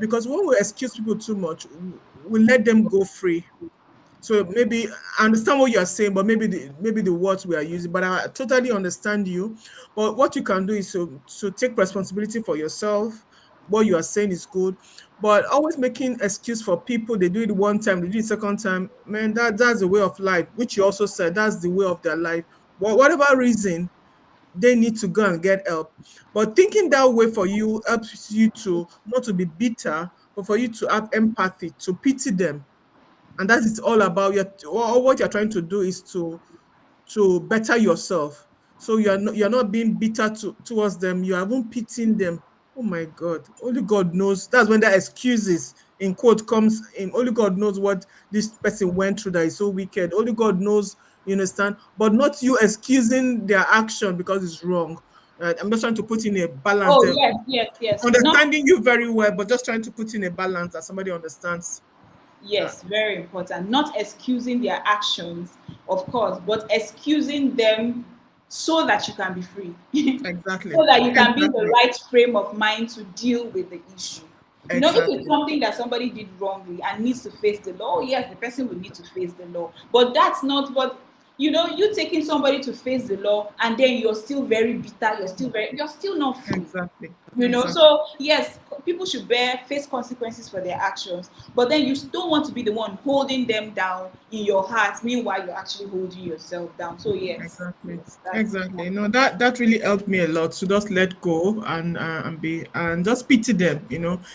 because when we excuse people too much, we let them go free. So maybe I understand what you are saying, but maybe the words we are using. But I totally understand you. But what you can do is to take responsibility for yourself. What you are saying is good, but always making excuse for people. They do it one time, they do it second time. Man, that's the way of life. Which you also said that's the way of their life. Whatever reason, they need to go and get help. But thinking that way for you helps you to not to be bitter, but for you to have empathy, to pity them. And that is all about all what you're trying to do is to better yourself. So you're not being bitter towards them, you are even pitying them. Oh my God. Only God knows. That's when that excuses in quote comes in. Only God knows what this person went through that is so wicked. Only God knows, you understand? But not you excusing their action because it's wrong. Right? I'm just trying to put in a balance Oh there. yes, yes, yes. Not Understanding you very well, but just trying to put in a balance that somebody understands that. Yes, very important. Not excusing their actions, of course, but excusing them so that you can be free, Exactly. so that you can be in the Exactly. right frame of mind to deal with the issue. If it's Exactly. something that somebody did wrongly and needs to face the law, yes, the person will need to face the law. But that's not what you taking somebody to face the law and then you're still very bitter, you're still not free. Exactly. Exactly. So yes, people should face consequences for their actions, but then you don't want to be the one holding them down in your heart. Meanwhile, you're actually holding yourself down. So yes, Exactly. yes, that's Exactly. No, that really helped me a lot to just let go and just pity them.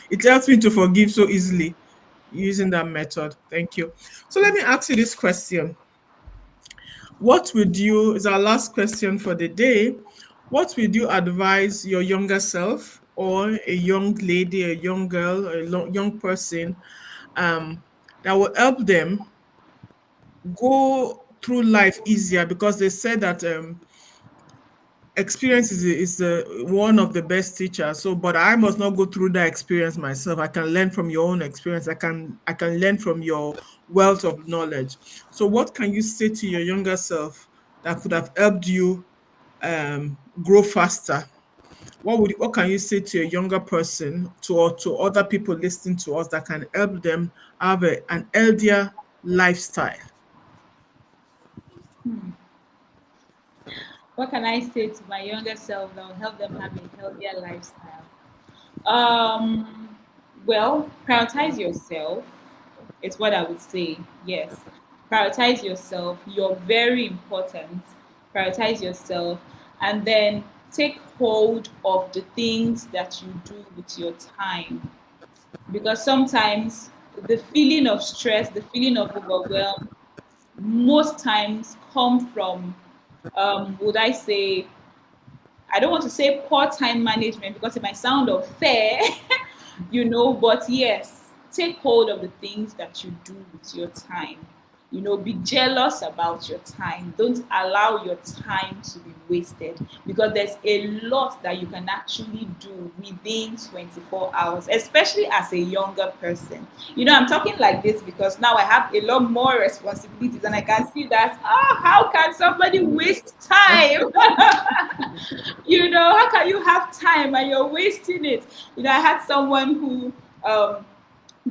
It helps me to forgive so easily using that method. Thank you. So let me ask you this question. What would you, is our last question for the day. What would you advise your younger self? or a young lady, a young girl, young person, um, that will help them go through life easier, because they said that experience is one of the best teachers. So, but I must not go through that experience myself. I can learn from your own experience. I can learn from your wealth of knowledge. So, what can you say to your younger self that could have helped you grow faster? What can you say to a younger person, to other people listening to us, that can help them have an healthier lifestyle? What can I say to my younger self that will help them have a healthier lifestyle? Um, well, prioritize yourself. It's what I would say. Yes, prioritize yourself. You're very important. Prioritize yourself, and then take hold of the things that you do with your time. Because sometimes the feeling of stress, the feeling of overwhelm, most times come from, would I say, I don't want to say poor time management because it might sound unfair, but yes, take hold of the things that you do with your time. Be jealous about your time. Don't allow your time to be wasted, because there's a lot that you can actually do within 24 hours, especially as a younger person. I'm talking like this because now I have a lot more responsibilities, and I can see that, how can somebody waste time? How can you have time and you're wasting it? I had someone who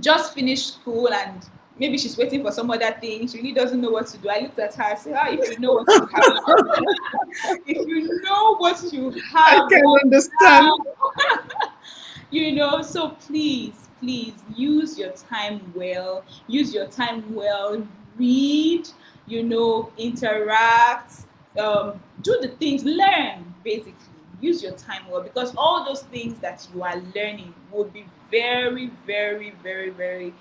just finished school, and maybe she's waiting for some other thing. She really doesn't know what to do. I looked at her and said, if you know what you have, if you know what you I have, can what understand. so please use your time well. Use your time well. Read, interact, do the things, learn basically. Use your time well, because all those things that you are learning will be very, very, very, very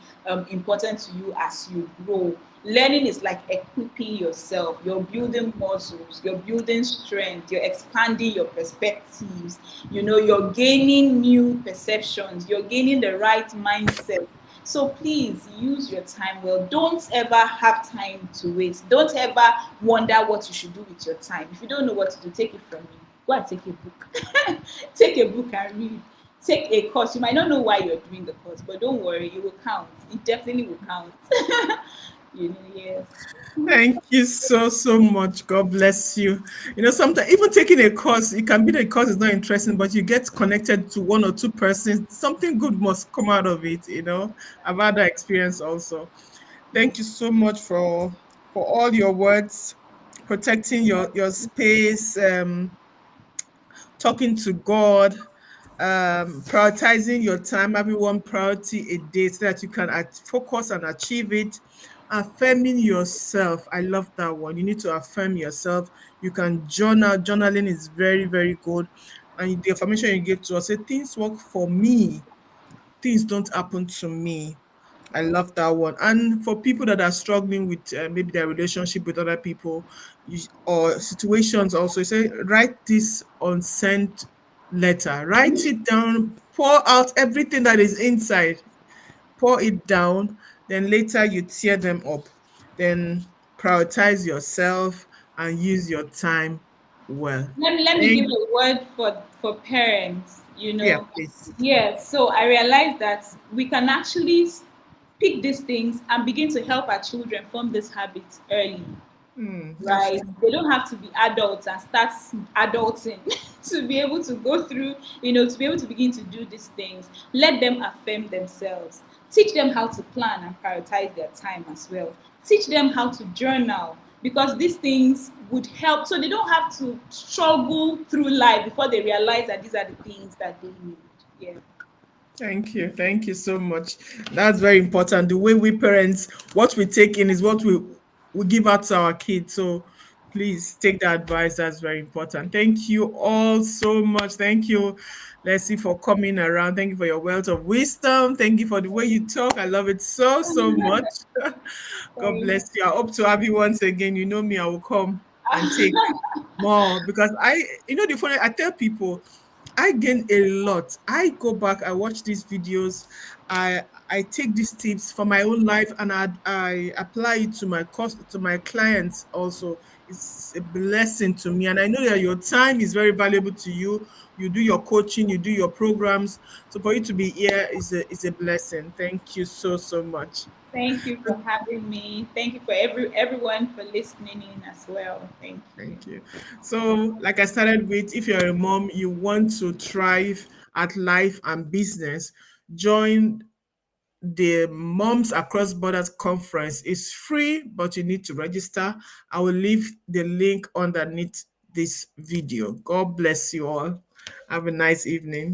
important to you as you grow. Learning is like equipping yourself. You're building muscles, you're building strength, you're expanding your perspectives, you're gaining new perceptions, you're gaining the right mindset. So please use your time well. Don't ever have time to waste. Don't ever wonder what you should do with your time. If you don't know what to do, take it from me. Go and take a book. Take a book and read. Take a course. You might not know why you're doing the course, but don't worry, it will count. It definitely will count. Yes. Thank you so, so much. God bless you. Sometimes even taking a course, it can be the course is not interesting, but you get connected to one or two persons. Something good must come out of it. I've had that experience also. Thank you so much for all your words, protecting your space, talking to God, prioritizing your time, having one priority a day so that you can focus and achieve it. Affirming yourself. I love that one. You need to affirm yourself. You can journal. Journaling is very, very good. And the information you give to us, say things work for me, things don't happen to me. I love that one. And for people that are struggling with maybe their relationship with other people, or situations, also, you say, write this on sent letter. Write it down, pour out everything that is inside, pour it down, then later you tear them up. Then prioritize yourself and use your time well. Let me give Thank a word for parents. Yeah, please. Yes. So I realized that we can actually pick these things and begin to help our children form this habit early. That's Right? true. They don't have to be adults and start adulting to be able to go through, to be able to begin to do these things. Let them affirm themselves. Teach them how to plan and prioritize their time as well. Teach them how to journal, because these things would help so they don't have to struggle through life before they realize that these are the things that they need. Yeah. Thank you. Thank you so much. That's very important. The way we parents, what we take in is what we give out to our kids. So please take the advice. That's very important. Thank you all so much. Thank you, Lesi, for coming around. Thank you for your wealth of wisdom. Thank you for the way you talk. I love it so, so much. God Sorry. bless you. I hope to have you once again. You know me, I will come and take more, because the funny, I tell people, I gain a lot. I go back, I watch these videos, I take these tips for my own life, and I apply it to my to my clients also. It's a blessing to me. And I know that your time is very valuable to you. You do your coaching, you do your programs. So for you to be here is a blessing. Thank you so much. Thank you for having me. Thank you for everyone for listening in as well. Thank you. Thank you. So, like I started with, if you're a mom, you want to thrive at life and business, join the Moms Across Borders conference. Is free, but you need to register. I will leave the link underneath this video. God bless you all. Have a nice evening.